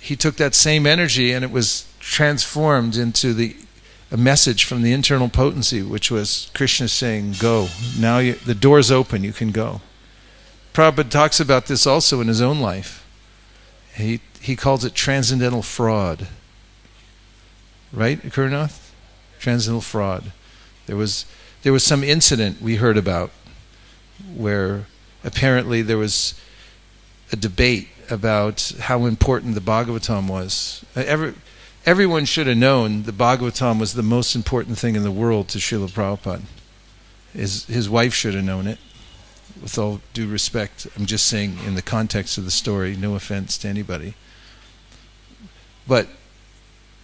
he took that same energy and it was transformed into a message from the internal potency, which was Krishna saying, go. Now the door's open, you can go. Prabhupada talks about this also in his own life. He calls it transcendental fraud. Right, Kurunath? Transcendental fraud. There was some incident we heard about where apparently there was a debate about how important the Bhagavatam was. Everyone should have known the Bhagavatam was the most important thing in the world to Srila Prabhupada. His wife should have known it. With all due respect, I'm just saying in the context of the story, no offense to anybody. But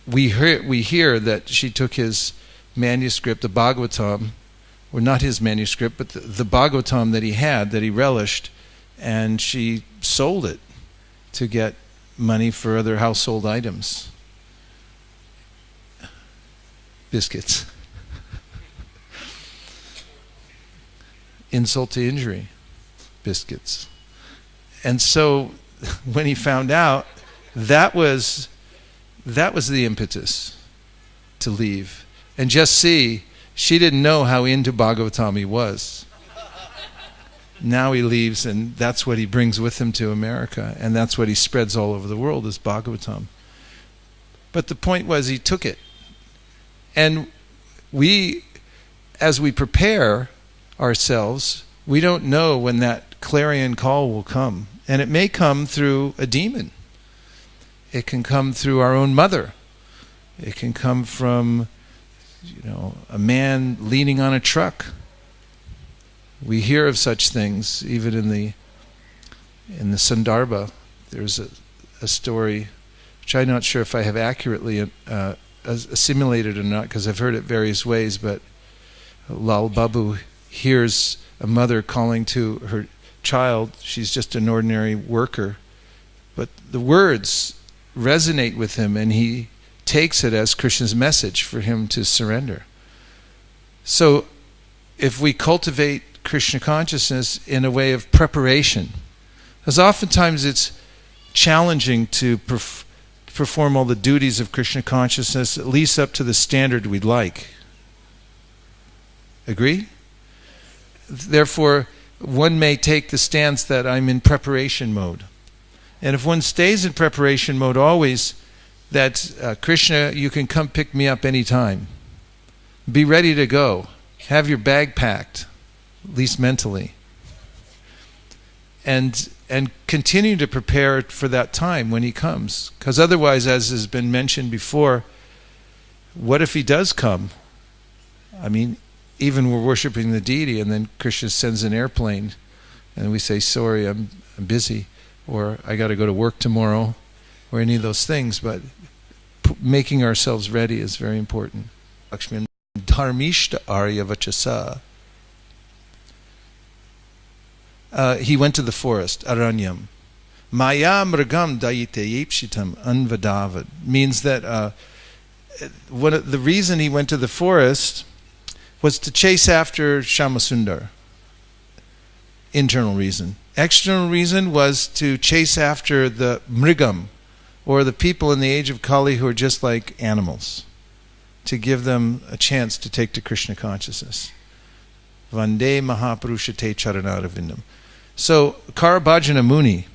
we hear that she took his manuscript, the Bhagavatam, or not his manuscript, but the Bhagavatam that he relished, and she sold it to get money for other household items. Biscuits. Insult to injury. Biscuits. And so when he found out, that was the impetus to leave. And just see, she didn't know how into Bhagavatam he was. Now he leaves, and that's what he brings with him to America, and that's what he spreads all over the world, is Bhagavatam. But the point was, he took it. And we, as we prepare ourselves, we don't know when that clarion call will come. And it may come through a demon. It can come through our own mother. It can come from, a man leaning on a truck. We hear of such things even in the Sandarbha. There's a story which I'm not sure if I have accurately assimilated or not, because I've heard it various ways, but Lal Babu hears a mother calling to her child. She's just an ordinary worker, but the words resonate with him, and he takes it as Krishna's message for him to surrender. So if we cultivate Krishna consciousness in a way of preparation, because oftentimes it's challenging to perform all the duties of Krishna consciousness, at least up to the standard we'd like. Agree? Therefore, one may take the stance that I'm in preparation mode. And if one stays in preparation mode always, that Krishna, you can come pick me up anytime. Be ready to go. Have your bag packed, at least mentally. And continue to prepare for that time when he comes. Because otherwise, as has been mentioned before, what if he does come? I mean, even we're worshiping the deity, and then Krishna sends an airplane, and we say, sorry, I'm busy, or I got to go to work tomorrow, or any of those things. But making ourselves ready is very important. Lakshman dharmishta arya vachasa. He went to the forest, aranyam. Maya mragam dayite yepshitam anvadavad. Means that the reason he went to the forest was to chase after Shamasundar. Internal reason. External reason was to chase after the mrigam, or the people in the age of Kali who are just like animals, to give them a chance to take to Krishna consciousness. Vande Mahapurusha te charanarvindam. So Karabhajana Muni,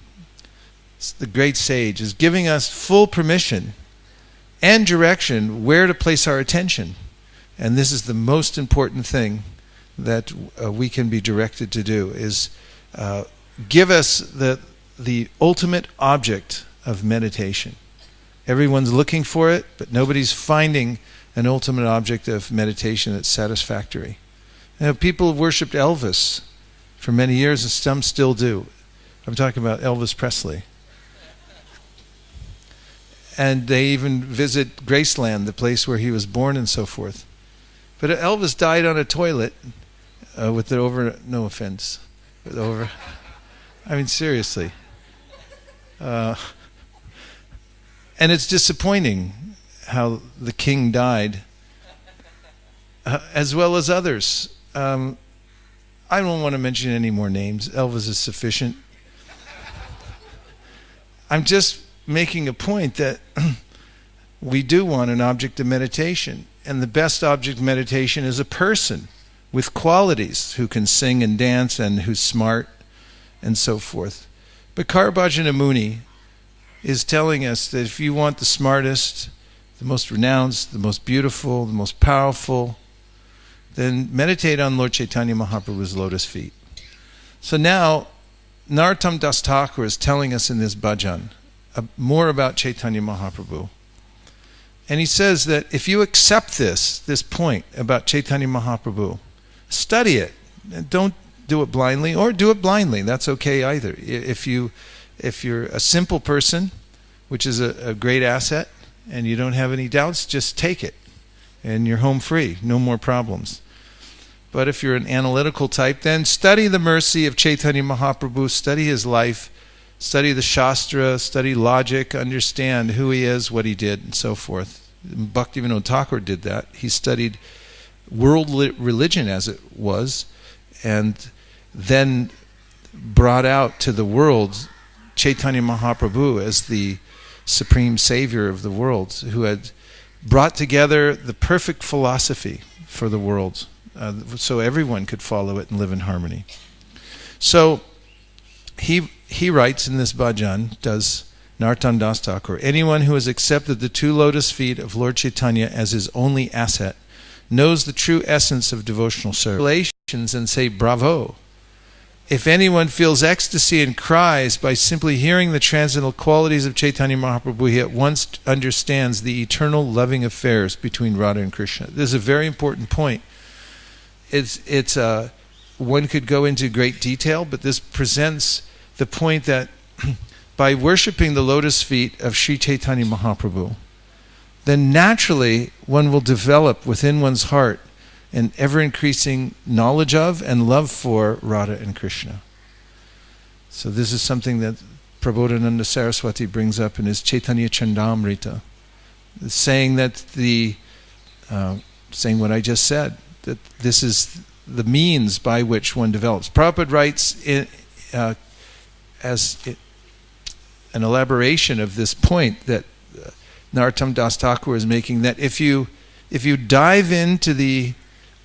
the great sage, is giving us full permission and direction where to place our attention. And this is the most important thing that we can be directed to do, is give us the ultimate object of meditation. Everyone's looking for it, but nobody's finding an ultimate object of meditation that's satisfactory. People have worshipped Elvis for many years, and some still do. I'm talking about Elvis Presley. And they even visit Graceland, the place where he was born and so forth. But Elvis died on a toilet with it over, no offense, with over, I mean seriously. And it's disappointing how the king died, as well as others. I don't want to mention any more names. Elvis is sufficient. I'm just making a point that we do want an object of meditation. And the best object of meditation is a person with qualities who can sing and dance and who's smart and so forth. But Karabhajana Muni is telling us that if you want the smartest, the most renounced, the most beautiful, the most powerful, then meditate on Lord Chaitanya Mahaprabhu's lotus feet. So now, Narottam Das Thakur is telling us in this bhajan more about Chaitanya Mahaprabhu. And he says that if you accept this point about Chaitanya Mahaprabhu, study it. Don't do it blindly, or do it blindly. That's okay either. If you're a simple person, which is a great asset, and you don't have any doubts, just take it. And you're home free. No more problems. But if you're an analytical type, then study the mercy of Chaitanya Mahaprabhu, study his life, study the Shastra, study logic, understand who he is, what he did, and so forth. Bhaktivinoda Thakur did that. He studied world religion as it was, and then brought out to the world Chaitanya Mahaprabhu as the supreme savior of the world, who had brought together the perfect philosophy for the world, so everyone could follow it and live in harmony. So he writes in this bhajan, does Narottam Das Thakur, anyone who has accepted the two lotus feet of Lord Chaitanya as his only asset knows the true essence of devotional service. And say bravo. If anyone feels ecstasy and cries by simply hearing the transcendental qualities of Chaitanya Mahaprabhu, he at once understands the eternal loving affairs between Radha and Krishna. This is a very important point. It's one could go into great detail, but this presents the point that by worshipping the lotus feet of Sri Chaitanya Mahaprabhu, then naturally one will develop within one's heart an ever-increasing knowledge of and love for Radha and Krishna. So this is something that Prabodhananda Saraswati brings up in his Chaitanya Chandamrita, saying that saying what I just said, that this is the means by which one develops. Prabhupada writes as an elaboration of this point that Narottam Das Thakur is making, that if you dive into the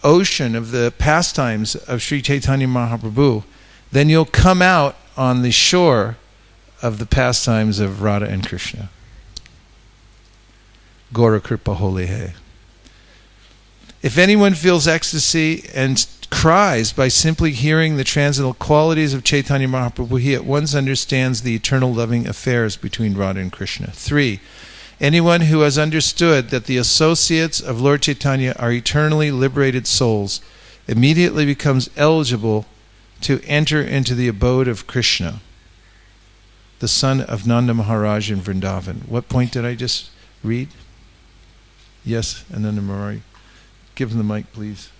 ocean of the pastimes of Sri Chaitanya Mahaprabhu, then you'll come out on the shore of the pastimes of Radha and Krishna. Gora Kripa Holy He. If anyone feels ecstasy and cries by simply hearing the transcendental qualities of Chaitanya Mahaprabhu, he at once understands the eternal loving affairs between Radha and Krishna. 3. Anyone who has understood that the associates of Lord Chaitanya are eternally liberated souls immediately becomes eligible to enter into the abode of Krishna, the son of Nanda Maharaj in Vrindavan. What point did I just read? Yes, Ananda Murari. Give him the mic, please.